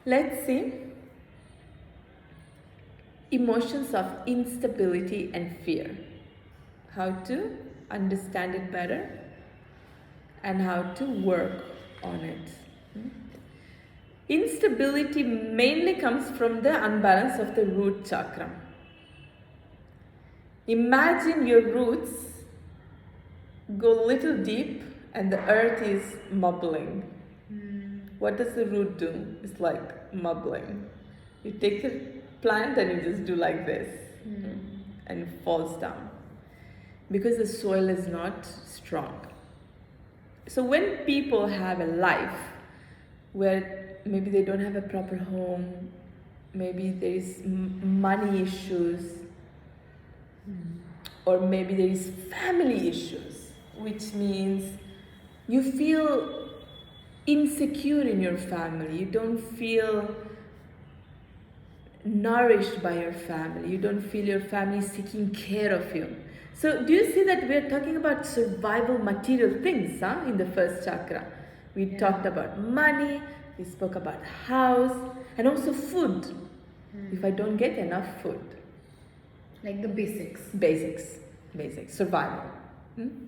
Let's see emotions of instability and fear. How to understand it better and how to work on it. Instability mainly comes from the unbalance of the root chakra. Imagine your roots go little deep and the earth is mubbling. What does the root do? It's like mubbling. You take the plant and you just do like this and it falls down because the soil is not strong. So when people have a life where maybe they don't have a proper home, maybe there is money issues, or maybe there is family issues, which means you feel insecure in your family, you don't feel nourished by your family, you don't feel your family is taking care of you. So do you see that we are talking about survival material things in the first chakra? We talked about money, we spoke about house, and also food. If I don't get enough food. Like the basics. Basics, survival.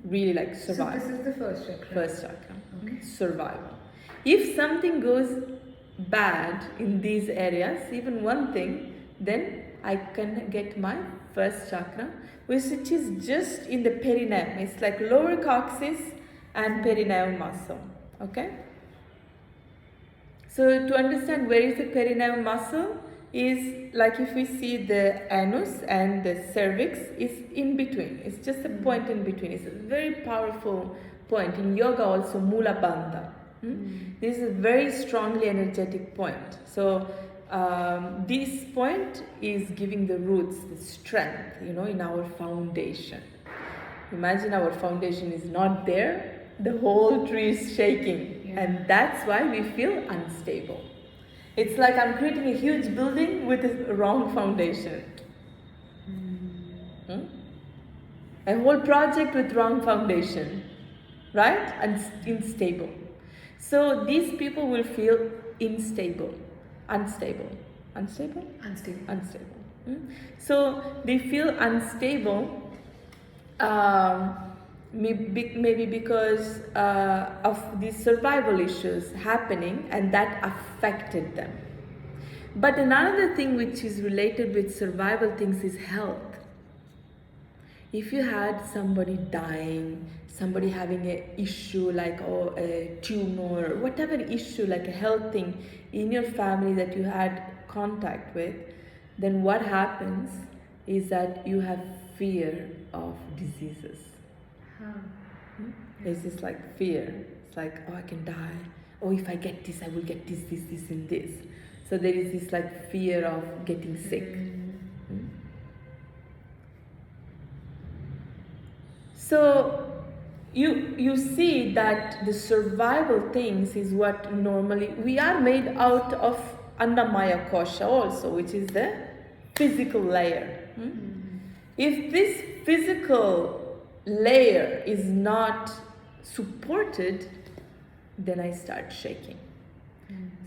Really like survival. So this is the first chakra. First chakra. Okay. Survival. If something goes bad in these areas, even one thing, then I can get my first chakra, which is just in the perineum. It's like lower coccyx and perineum muscle. Okay? So to understand where is the perineum muscle is like if we see the anus and the cervix is in between. It's just a point in between. It's a very powerful point. In yoga also, Mula Bandha. This is a very strongly energetic point. So this point is giving the roots the strength, in our foundation. Imagine our foundation is not there, the whole tree is shaking, and that's why we feel unstable. It's like I'm creating a huge building with a wrong foundation. A whole project with wrong foundation, right? And unstable. So these people will feel unstable. So they feel unstable, maybe because of these survival issues happening, and that affected them. But another thing which is related with survival things is health. If you had somebody dying, somebody having an issue like a tumor, whatever issue, like a health thing in your family that you had contact with, then what happens is that you have fear of diseases. It's just like fear. It's like, I can die. If I get this, I will get this, and this. So there is this like fear of getting sick. So you see that the survival things is what normally we are made out of Annamaya Kosha also, which is the physical layer. If this physical layer is not supported, then I start shaking.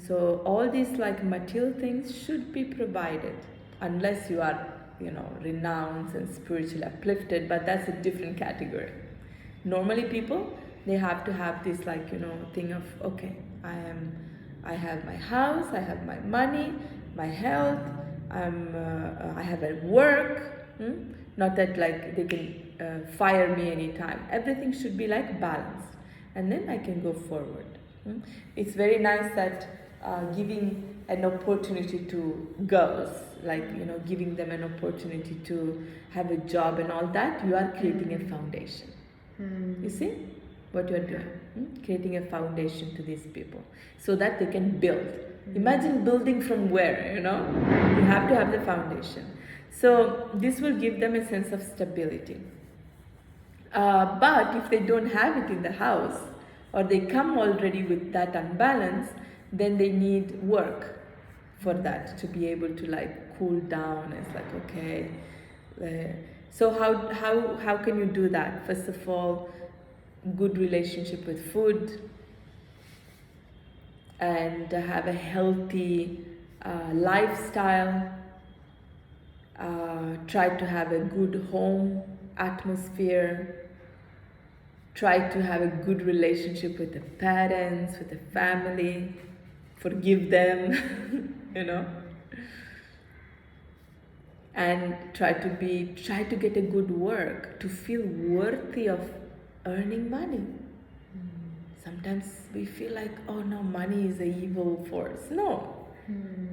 So all these like material things should be provided, unless you are renounced and spiritually uplifted, but that's a different category. Normally people, they have to have this like thing of, okay, I have my house, I have my money, my health, I have a work. Not that like they can fire me anytime. Everything should be like balanced, and then I can go forward. It's very nice that giving an opportunity to girls, like giving them an opportunity to have a job and all that, you are creating a foundation. You see what you are doing? Creating a foundation to these people so that they can build. Imagine building from where, you have to have the foundation. So this will give them a sense of stability. But if they don't have it in the house, or they come already with that unbalance, then they need work for that to be able to like cool down. It's like, okay. So how can you do that? First of all, good relationship with food, and have a healthy lifestyle. Try to have a good home atmosphere. Try to have a good relationship with the parents, with the family. Forgive them, you know. And try to get a good work, to feel worthy of earning money. Sometimes we feel like, oh no, money is an evil force. No.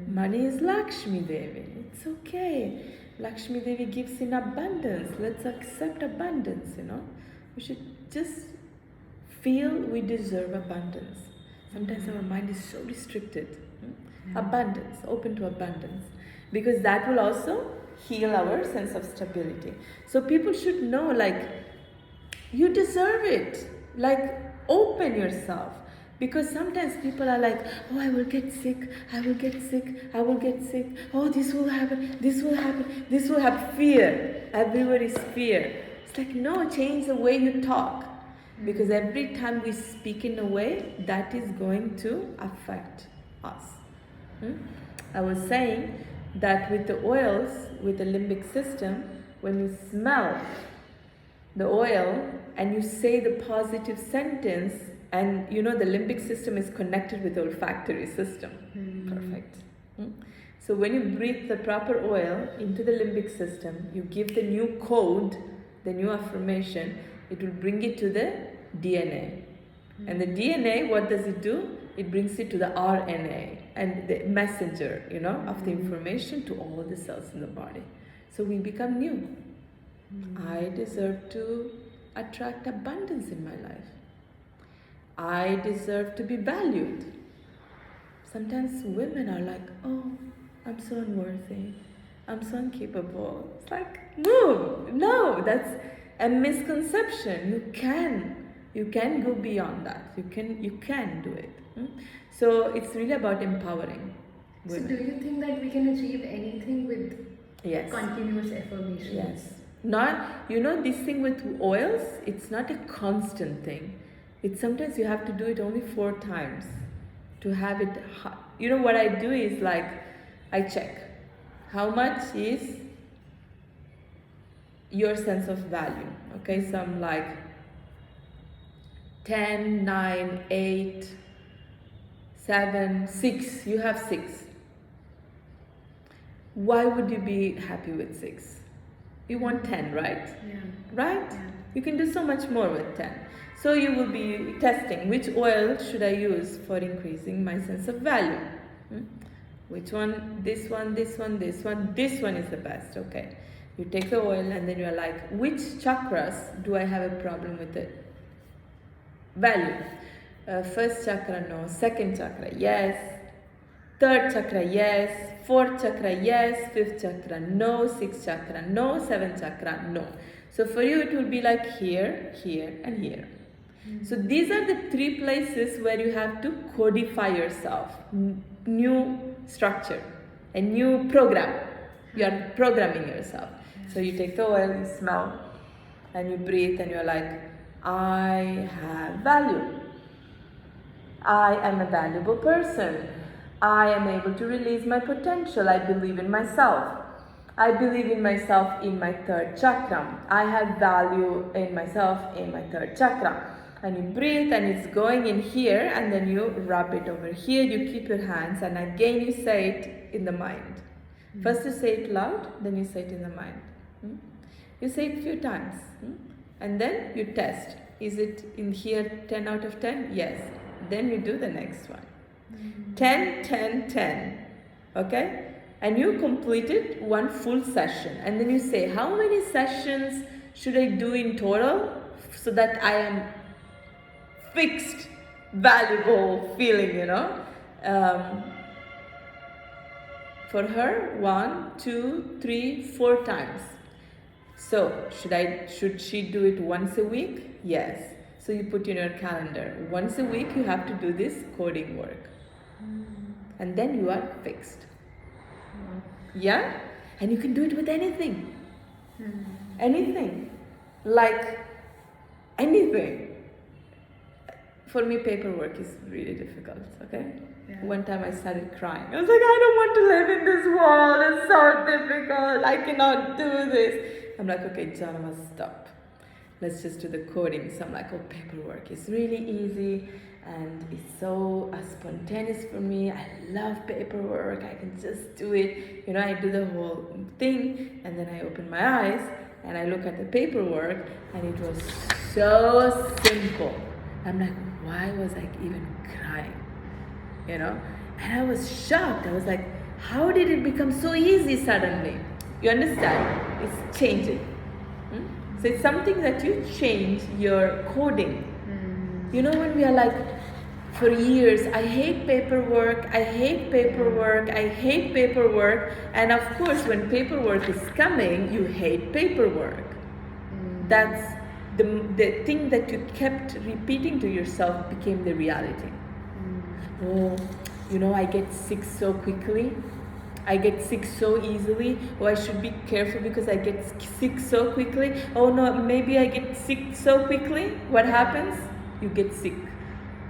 Money is Lakshmi Devi. It's okay. Lakshmi Devi gives in abundance. Let's accept abundance, you know. We should just feel we deserve abundance. Sometimes our mind is so restricted. Abundance, open to abundance. Because that will also heal our sense of stability. So people should know, like, you deserve it. Like, open yourself. Because sometimes people are like, oh, I will get sick, I will get sick, I will get sick. Oh, this will happen, this will happen, this will happen. Fear. Everywhere is fear. It's like, no, change the way you talk. Because every time we speak in a way, that is going to affect us. I was saying that with the oils, with the limbic system, when you smell the oil and you say the positive sentence, and you know the limbic system is connected with the olfactory system. Perfect. So when you breathe the proper oil into the limbic system, you give the new code, the new affirmation, it will bring it to the DNA. And the DNA, what does it do? It brings it to the RNA and the messenger, you know, of the information to all the cells in the body. So we become new. I deserve to attract abundance in my life. I deserve to be valued. Sometimes women are like, oh, I'm so unworthy. I'm so incapable. It's like, move. No, that's a misconception. You can go beyond that. You can do it. So it's really about empowering women. So do you think that we can achieve anything with Yes. continuous affirmations? Yes. Not, you know, this thing with oils, it's not a constant thing. It's sometimes you have to do it only 4 times to have it. You know what I do is like, I check how much is your sense of value. Okay, so I'm like 10, 9, 8, 7, 6. You have 6. Why would you be happy with 6? You want 10, right? Yeah. Right? Yeah. You can do so much more with 10. So you will be testing which oil should I use for increasing my sense of value. Which one? This one, this one, this one. This one is the best. Okay. You take the oil and then you're like, which chakras do I have a problem with it? Value. First chakra, no. Second chakra, yes. Third chakra, yes. Fourth chakra, yes. Fifth chakra, no. Sixth chakra, no. Seventh chakra, no. So for you, it will be like here, here, and here. So these are the 3 places where you have to codify yourself. New structure, a new program. You are programming yourself. So you take the oil, you smell, and you breathe, and you're like, I have value. I am a valuable person. I am able to release my potential. I believe in myself. I believe in myself in my 3rd chakra. I have value in myself in my 3rd chakra. And you breathe and it's going in here, and then you rub it over here. You keep your hands, and again you say it in the mind. First you say it loud, then you say it in the mind. You say it a few times. And then you test. Is it in here 10 out of 10? Yes. Then you do the next one. 10, 10, 10. Okay? And you completed one full session. And then you say, how many sessions should I do in total so that I am fixed, valuable feeling, you know? For her, 1, 2, 3, 4 times. So should she do it once a week? Yes. So you put in your calendar, once a week you have to do this coding work. And then you are fixed. Yeah? And you can do it with anything. Anything. Like anything. For me, paperwork is really difficult, okay? Yeah. One time I started crying. I was like, I don't want to live in this world. It's so difficult. I cannot do this. I'm like, okay, John, I must stop. Let's just do the coding. So I'm like, oh, paperwork is really easy and it's so spontaneous for me. I love paperwork. I can just do it. I do the whole thing, and then I open my eyes and I look at the paperwork, and it was so simple. I'm like, why was I even crying? And I was shocked. I was like, how did it become so easy suddenly? You understand? It's changing. So it's something that you change your coding. When we are like, for years, I hate paperwork, I hate paperwork, I hate paperwork. And of course, when paperwork is coming, you hate paperwork. That's the thing that you kept repeating to yourself became the reality. Oh, I get sick so quickly. I get sick so easily. Oh, I should be careful because I get sick so quickly. Oh no, maybe I get sick so quickly. What happens? You get sick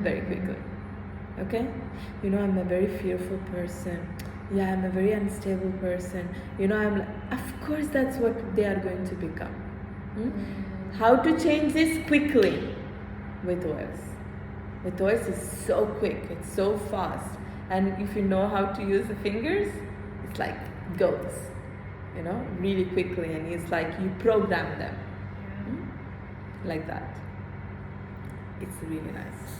very quickly. Okay? I'm a very fearful person. Yeah, I'm a very unstable person. Of course, that's what they are going to become. How to change this quickly? With oils. With oils is so quick, it's so fast. And if you know how to use the fingers, it's like goes, really quickly. And it's like you program them. Like that. It's really nice.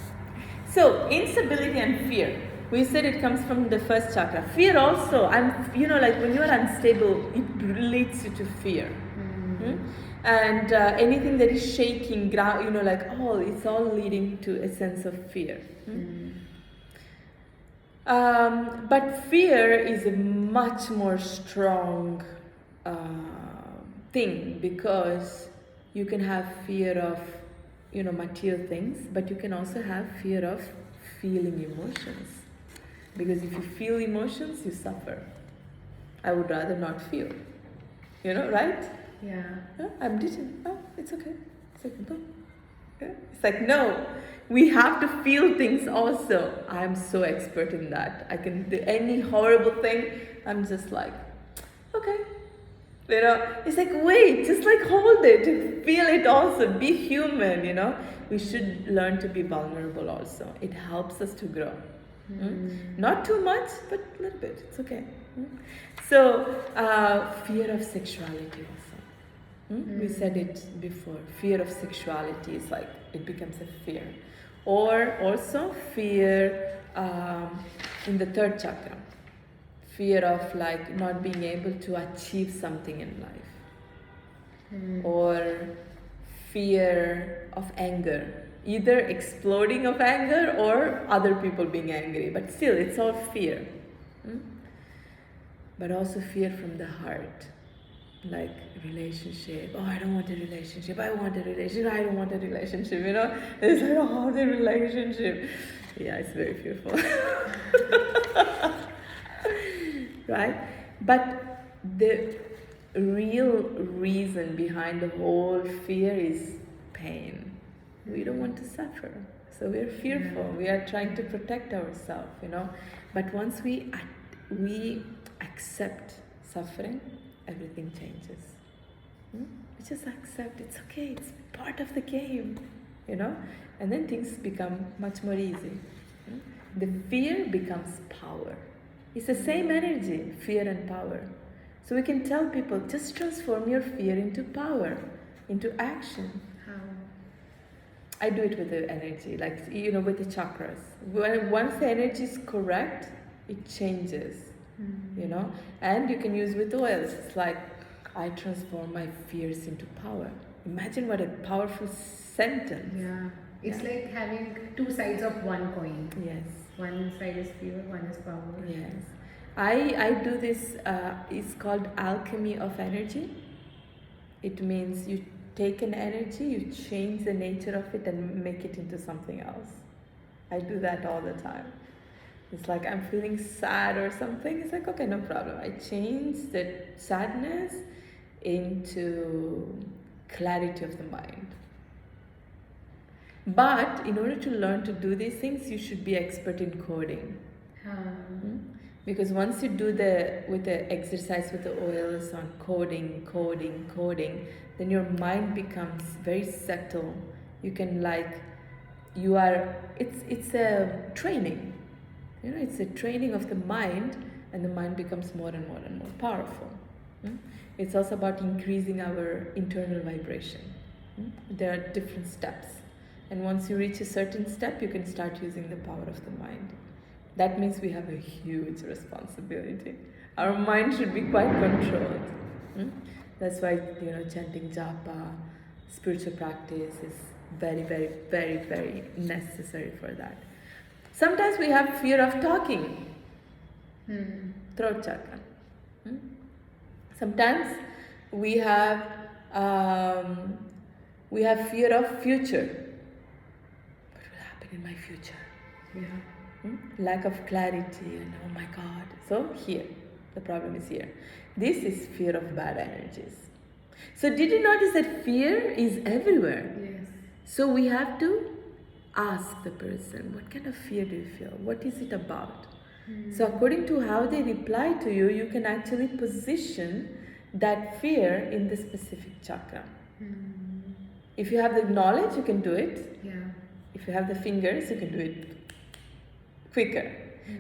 So, instability and fear. We said it comes from the first chakra. Fear also, like when you're unstable, it leads you to fear. And anything that is shaking, it's all leading to a sense of fear. But fear is a much more strong thing, because you can have fear of, material things, but you can also have fear of feeling emotions. Because if you feel emotions, you suffer. I would rather not feel. Right? Yeah. I'm ditching. Oh, it's okay. It's like, no. Yeah? It's like, no. We have to feel things also. I'm so expert in that. I can do any horrible thing. I'm just like, okay. It's like, wait, just like hold it. Feel it also. Be human, We should learn to be vulnerable also. It helps us to grow. Not too much, but a little bit. It's okay. So, fear of sexuality also. We said it before. Fear of sexuality is like, it becomes a fear. Or also fear in the third chakra. Fear of like not being able to achieve something in life. Or fear of anger. Either exploding of anger or other people being angry. But still, it's all fear. But also fear from the heart. Like relationship. Oh, I don't want a relationship. I want a relationship. I don't want a relationship. It's like, oh, the relationship. Yeah, it's very fearful. Right? But the real reason behind the whole fear is pain. We don't want to suffer. So we're fearful. We are trying to protect ourselves, But once we accept suffering, everything changes. We just accept it's okay, it's part of the game, and then things become much more easy. The fear becomes power. It's the same energy, fear and power. So we can tell people, just transform your fear into power, into action. How? I do it with the energy, like, with the chakras. Once the energy is correct, it changes. And you can use with oils. It's like, I transform my fears into power. Imagine what a powerful sentence. Yeah. It's like having two sides of one coin. Yes. One side is fear, one is power. Yes. I do this, it's called alchemy of energy. It means you take an energy, you change the nature of it and make it into something else. I do that all the time. It's like I'm feeling sad or something. It's like, okay, no problem. I change the sadness into clarity of the mind. But in order to learn to do these things, you should be expert in coding. Because once you do with the exercise with the oils on coding, then your mind becomes very subtle. You can it's a training. It's a training of the mind, and the mind becomes more and more and more powerful. It's also about increasing our internal vibration. There are different steps, and once you reach a certain step, you can start using the power of the mind. That means we have a huge responsibility. Our mind should be quite controlled. That's why chanting japa, spiritual practice is very, very, very, very necessary for that. Sometimes we have fear of talking. Throat chakra. Sometimes we have fear of future. What will happen in my future? Lack of clarity, and oh my God. So here, the problem is here. This is fear of bad energies. So did you notice that fear is everywhere? Yes. So we have to ask the person, what kind of fear do you feel? What is it about? So according to how they reply to you, you can actually position that fear in the specific chakra. If you have the knowledge, you can do it. Yeah. If you have the fingers, you can do it quicker.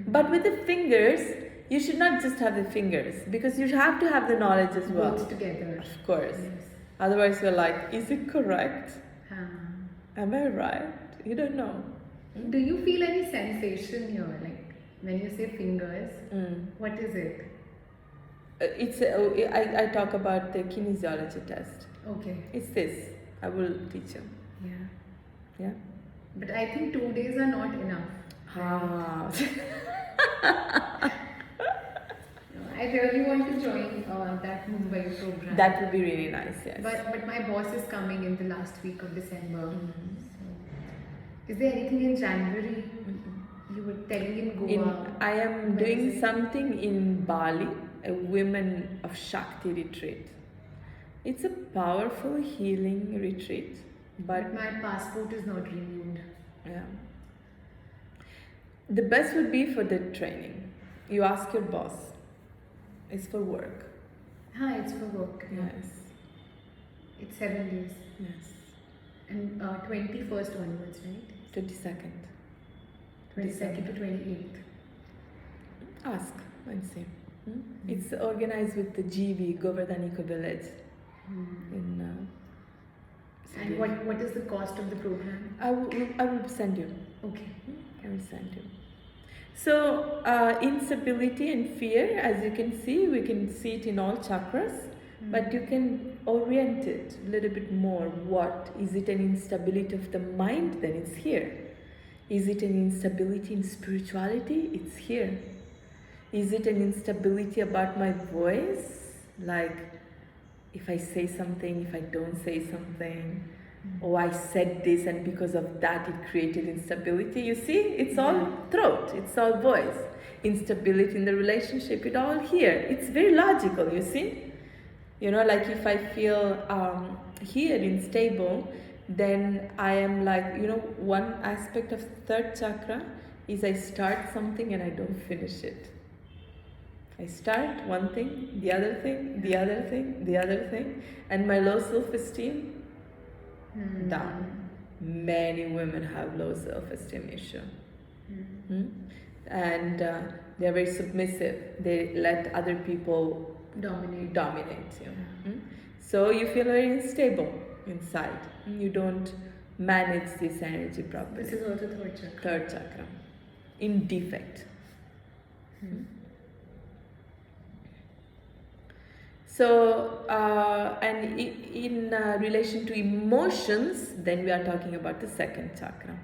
But with the fingers, you should not just have the fingers, because you have to have the knowledge as well. Both together. Of course. Yes. Otherwise you're like, is it correct? Huh. Am I right? You don't know. Do you feel any sensation here? Like when you say fingers, what is it? I talk about the kinesiology test. Okay. It's this. I will teach you. Yeah. Yeah? But I think 2 days are not enough. I really want to join that Mumbai program. That would be really nice, yes. But my boss is coming in the last week of December. So, is there anything in January? You were telling in Goa. I am Where doing is it? something in Bali, a Women of Shakti retreat. It's a powerful healing retreat, But my passport is not renewed. yeah. The best would be for the training. You ask your boss. It's for work. It's for work. Yes. It's 7 days. Yes. And 21st onwards, right? 22nd. 22nd to 28th. Ask and see. It's organized with the GV, Govardhan Eco Village. In And what is the cost of the program? I will send you. Okay. I will send you. So instability and fear, as you can see, we can see it in all chakras, but you can orient it a little bit more. What is it? An instability of the mind? Then it's here. Is it an instability in spirituality? It's here. Is it an instability about my voice? Like if I say something, if I don't say something, or I said this and because of that it created instability. You see, it's all throat, it's all voice. Instability in the relationship, it all here. It's very logical, you see. Like if I feel here unstable, then I am like, one aspect of third chakra is I start something and I don't finish it. I start one thing, the other thing, the other thing, the other thing, and my low self-esteem, down. Many women have low self-esteem issue. And they are very submissive. They let other people dominate you. So you feel very unstable inside. You don't manage this energy properly. This is also third chakra. Third chakra. In defect. So, and in relation to emotions, then we are talking about the second chakra.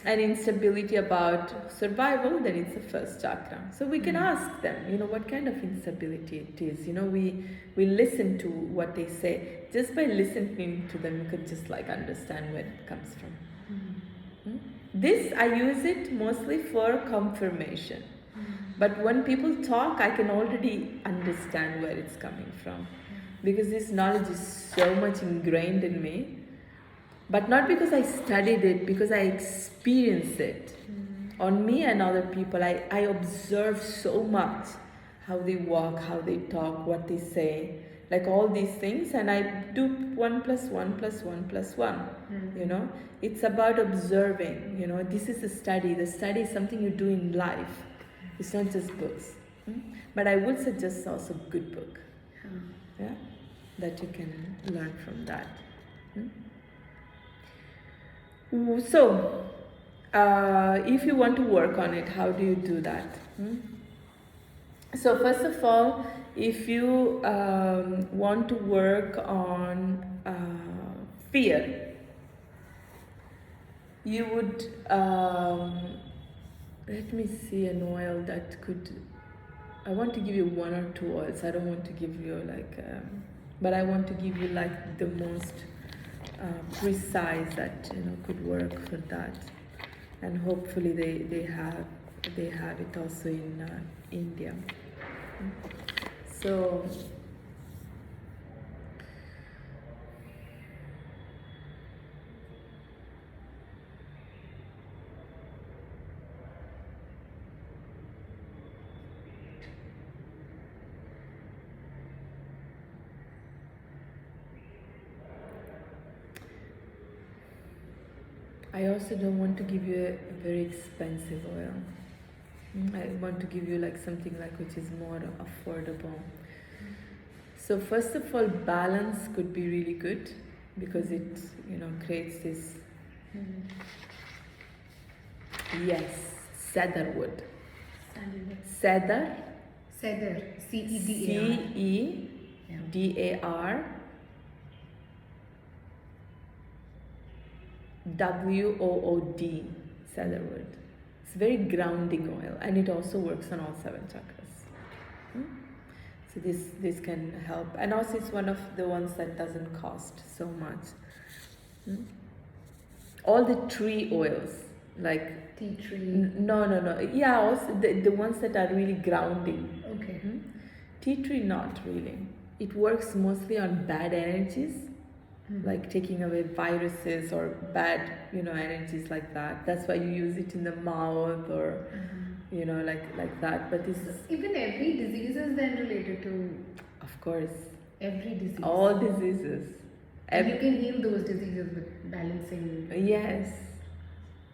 And instability about survival, then it's the first chakra. So we can ask them, what kind of instability it is. We listen to what they say. Just by listening to them, you could just understand where it comes from. This, I use it mostly for confirmation. But when people talk, I can already understand where it's coming from. Because this knowledge is so much ingrained in me. But not because I studied it, because I experience it. on me and other people. I observe so much how they walk, how they talk, what they say, like all these things, and I do 1 plus 1 plus 1 plus 1. You know, it's about observing. You know, this is a study. The study is something you do in life. It's not just books. But I would suggest also good book. Yeah, that you can learn from that. So, if you want to work on it, how do you do that? So first of all, if you want to work on fear, you would, let me see an oil that could, I want to give you 1 or 2 oils. I don't want to give you like, but I want to give you like the most precise that, you know, could work for that. And hopefully they have it also in India. So I also don't want to give you a very expensive oil. I want to give you like something like which is more affordable. So first of all, balance could be really good because it, you know, creates this. Yes, cedarwood. Cedar. Cedar. Cedar. Wood. Cedarwood. It's very grounding oil, and it also works on all 7 chakras. So this can help, and also it's one of the ones that doesn't cost so much. All the tree oils, like tea tree. No. Yeah, also the ones that are really grounding. Okay. Tea tree, not really. It works mostly on bad energies. Like taking away viruses or bad, you know, energies like that. That's why you use it in the mouth or, you know, like that. But this is... Even every disease is then related to... Of course. Every disease. All diseases. And you can heal those diseases with balancing. Yes.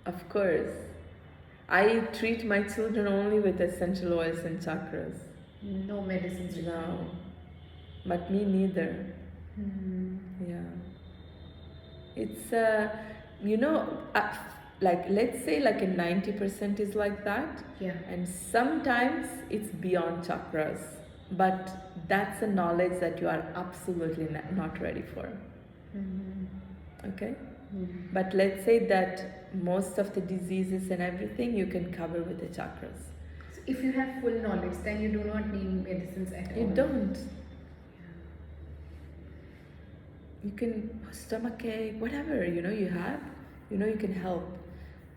Of course. I treat my children only with essential oils and chakras. No medicines. No. But me neither. Yeah. It's you know, like let's say like a 90% is like that. Yeah. And sometimes it's beyond chakras, but that's a knowledge that you are absolutely not ready for. Okay. But let's say that most of the diseases and everything you can cover with the chakras. So if you have full knowledge, then you do not need medicines at all. You don't. You can, stomach ache, whatever, you know, you have, you know, you can help.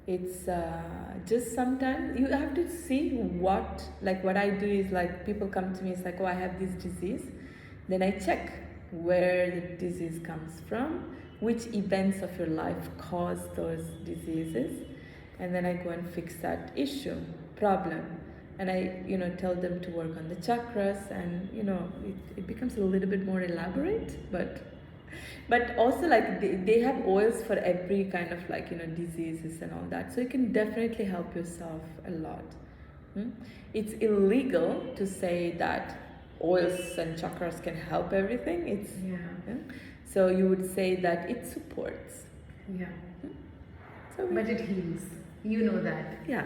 It's just sometimes you have to see what, like what I do is like people come to me, it's like, oh, I have this disease. Then I check where the disease comes from, which events of your life cause those diseases. And then I go and fix that issue, problem. And I, you know, tell them to work on the chakras and, you know, it becomes a little bit more elaborate, but also like they have oils for every kind of like, you know, diseases and all that. So you can definitely help yourself a lot. It's illegal to say that oils and chakras can help everything. It's so you would say that it supports. Yeah. So but it heals. You know that. Yeah.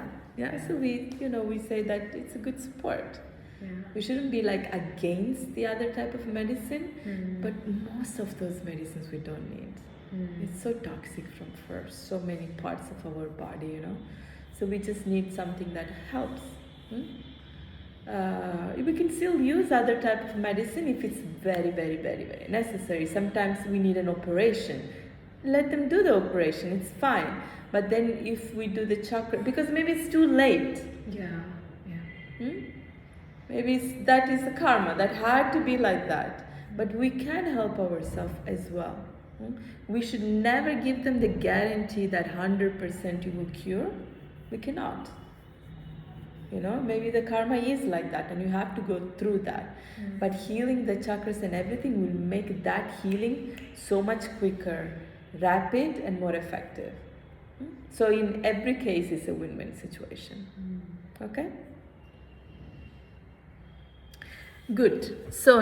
So we, you know, we say that it's a good support. Yeah. We shouldn't be like against the other type of medicine, but most of those medicines we don't need. It's so toxic for so many parts of our body, you know. So we just need something that helps. We can still use other type of medicine if it's very, very, very, very necessary. Sometimes we need an operation. Let them do the operation, it's fine. But then if we do the chakra, because maybe it's too late. Maybe that is the karma that had to be like that. But we can help ourselves as well. We should never give them the guarantee that 100% you will cure, We cannot. You know, maybe the karma is like that and you have to go through that. But healing the chakras and everything will make that healing so much quicker, rapid, and more effective. So in every case, it's a win-win situation. Okay? Good. So